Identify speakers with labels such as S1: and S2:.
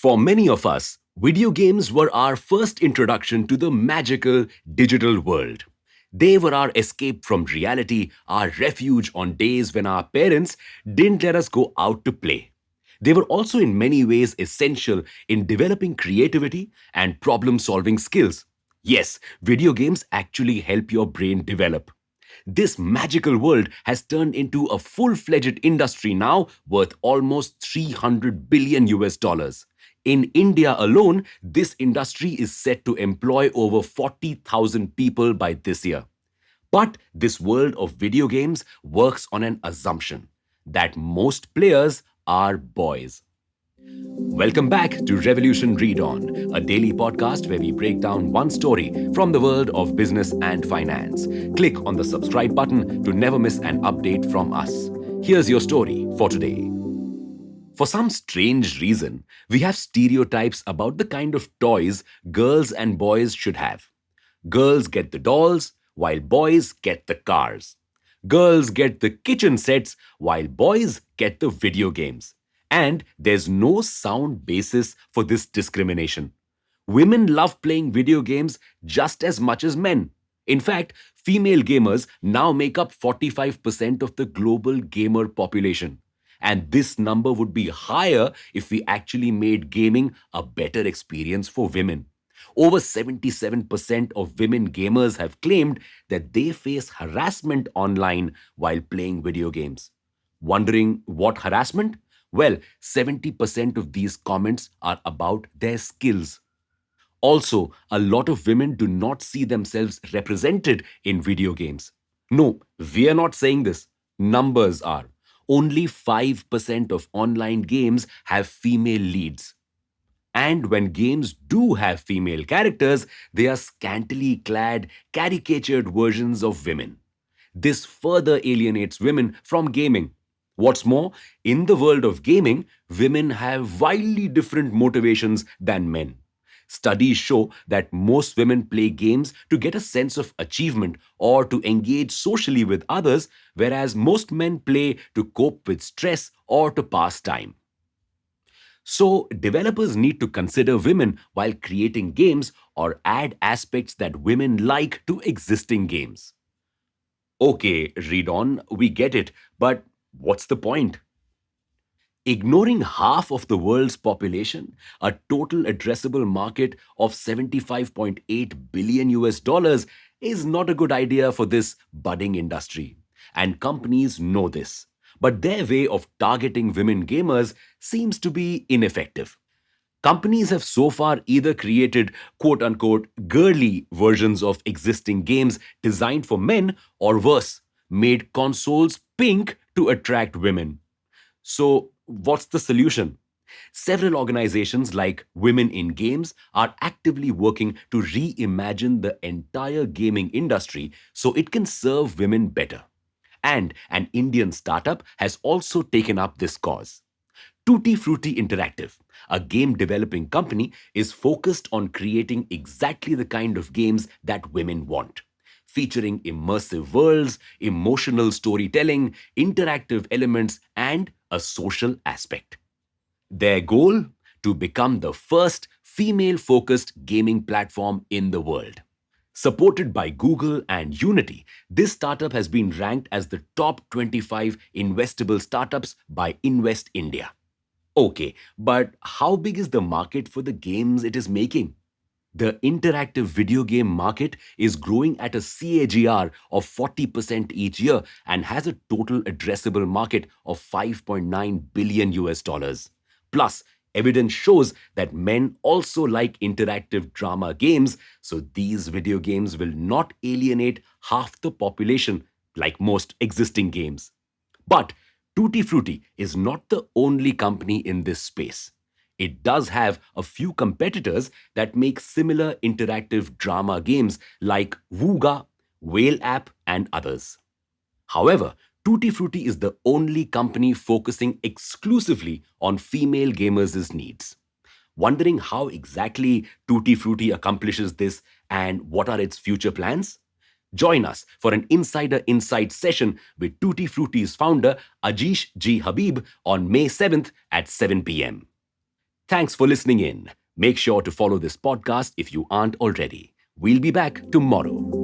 S1: For many of us, video games were our first introduction to the magical digital world. They were our escape from reality, our refuge on days when our parents didn't let us go out to play. They were also in many ways essential in developing creativity and problem solving skills. Yes, video games actually help your brain develop. This magical world has turned into a full fledged industry now worth almost 300 billion US dollars. In India alone, this industry is set to employ over 40,000 people by this year. But this world of video games works on an assumption that most players are boys. Welcome back to Revolution Read On, a daily podcast where we break down one story from the world of business and finance. Click on the subscribe button to never miss an update from us. Here's your story for today. For some strange reason, we have stereotypes about the kind of toys girls and boys should have. Girls get the dolls, while boys get the cars. Girls get the kitchen sets, while boys get the video games. And there's no sound basis for this discrimination. Women love playing video games just as much as men. In fact, female gamers now make up 45% of the global gamer population. And this number would be higher if we actually made gaming a better experience for women. Over 77% of women gamers have claimed that they face harassment online while playing video games. Wondering what harassment? Well, 70% of these comments are about their skills. Also, a lot of women do not see themselves represented in video games. No, we are not saying this. Numbers are. Only 5% of online games have female leads. And when games do have female characters, they are scantily clad, caricatured versions of women. This further alienates women from gaming. What's more, in the world of gaming, women have wildly different motivations than men. Studies show that most women play games to get a sense of achievement or to engage socially with others, whereas most men play to cope with stress or to pass time. So, developers need to consider women while creating games or add aspects that women like to existing games. Okay, read on, we get it, but what's the point? Ignoring half of the world's population, a total addressable market of 75.8 billion US dollars is not a good idea for this budding industry. And companies know this. But their way of targeting women gamers seems to be ineffective. Companies have so far either created quote unquote girly versions of existing games designed for men, or worse, made consoles pink to attract women. So, what's the solution? Several organizations like Women in Games are actively working to reimagine the entire gaming industry so it can serve women better. And an Indian startup has also taken up this cause. Tutti Frutti Interactive, a game developing company, is focused on creating exactly the kind of games that women want, featuring immersive worlds, emotional storytelling, interactive elements, and a social aspect. Their goal? To become the first female focused gaming platform in the world. Supported by Google and Unity, this startup has been ranked as the top 25 investable startups by Invest India. Okay, but how big is the market for the games it is making? The interactive video game market is growing at a CAGR of 40% each year and has a total addressable market of 5.9 billion US dollars. Plus, evidence shows that men also like interactive drama games, so these video games will not alienate half the population like most existing games. But Tutti Frutti is not the only company in this space. It does have a few competitors that make similar interactive drama games like Wooga, Whale App, and others. However, Tutti Frutti is the only company focusing exclusively on female gamers' needs. Wondering how exactly Tutti Frutti accomplishes this and what are its future plans? Join us for an Insider Insight session with Tutti Frutti's founder Ajish G. Habib on May 7th at 7 p.m. Thanks for listening in. Make sure to follow this podcast if you aren't already. We'll be back tomorrow.